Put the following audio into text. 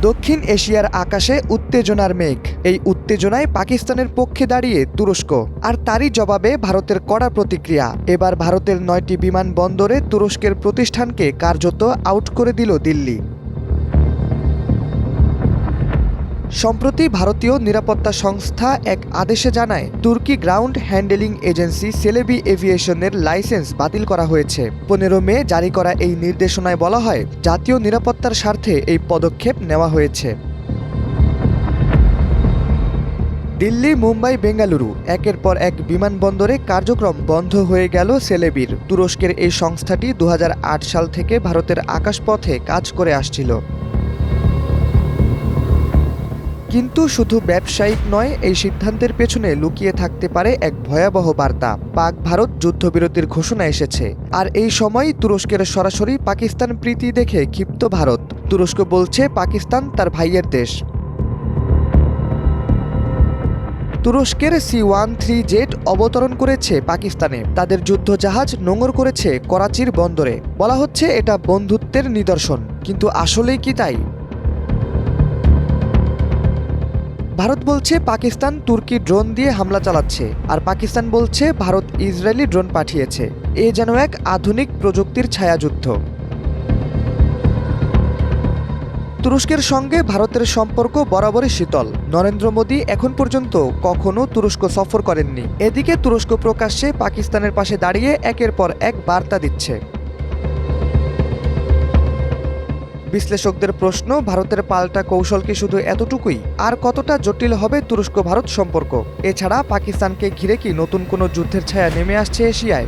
দক্ষিণ এশিয়ার আকাশে উত্তেজনার মেঘ। এই উত্তেজনায় পাকিস্তানের পক্ষে দাঁড়িয়ে তুরস্ক, আর তারই জবাবে ভারতের কড়া প্রতিক্রিয়া। এবার ভারতের 9টি বিমানবন্দরে তুরস্কের প্রতিষ্ঠানকে কার্যত আউট করে দিল দিল্লি। সম্প্রতি ভারতীয় নিরাপত্তা সংস্থা এক আদেশে জানায়, তুর্কি গ্রাউন্ড হ্যান্ডেলিং এজেন্সি সেলেবি এভিয়েশনের লাইসেন্স বাতিল করা হয়েছে। 15 মে জারি করা এই নির্দেশনায় বলা হয়, জাতীয় নিরাপত্তার স্বার্থে এই পদক্ষেপ নেওয়া হয়েছে। দিল্লি, মুম্বাই, বেঙ্গালুরু একের পর এক বিমানবন্দরে কার্যক্রম বন্ধ হয়ে গেল সেলেবির। তুরস্কের এই সংস্থাটি 2008 সাল থেকে ভারতের আকাশপথে কাজ করে আসছিল। কিন্তু শুধু ব্যবসায়িক নয়, এই সিদ্ধান্তের পেছনে লুকিয়ে থাকতে পারে এক ভয়াবহ বার্তা। পাক ভারত যুদ্ধবিরতির ঘোষণা এসেছে, আর এই সময় তুরস্কের সরাসরি পাকিস্তান প্রীতি দেখে ক্ষিপ্ত ভারত। তুরস্ক বলছে পাকিস্তান তার ভাইয়ের দেশ। তুরস্কের C-13 জেট অবতরণ করেছে পাকিস্তানে। তাদের যুদ্ধজাহাজ নোঙর করেছে করাচির বন্দরে। বলা হচ্ছে এটা বন্ধুত্বের নিদর্শন, কিন্তু আসলেই কি তাই? ভারত বলছে পাকিস্তান তুর্কি ড্রোন দিয়ে হামলা চালাচ্ছে, আর পাকিস্তান বলছে ভারত ইসরায়েলি ড্রোন পাঠিয়েছে। এ যেন এক আধুনিক প্রযুক্তির ছায়াযুদ্ধ। তুরস্কের সঙ্গে ভারতের সম্পর্ক বরাবরই শীতল। নরেন্দ্র মোদী এখন পর্যন্ত কখনো তুরস্ক সফর করেননি। এদিকে তুরস্ক প্রকাশ্যে পাকিস্তানের পাশে দাঁড়িয়ে একের পর এক বার্তা দিচ্ছে। বিশ্লেষকদের প্রশ্ন, ভারতের পাল্টা কৌশল কি শুধু এতটুকুই? আর কতটা জটিল হবে তুরস্ক ভারত সম্পর্ক? এছাড়া পাকিস্তানকে ঘিরে কি নতুন কোনো যুদ্ধের ছায়া নেমে আসছে এশিয়ায়?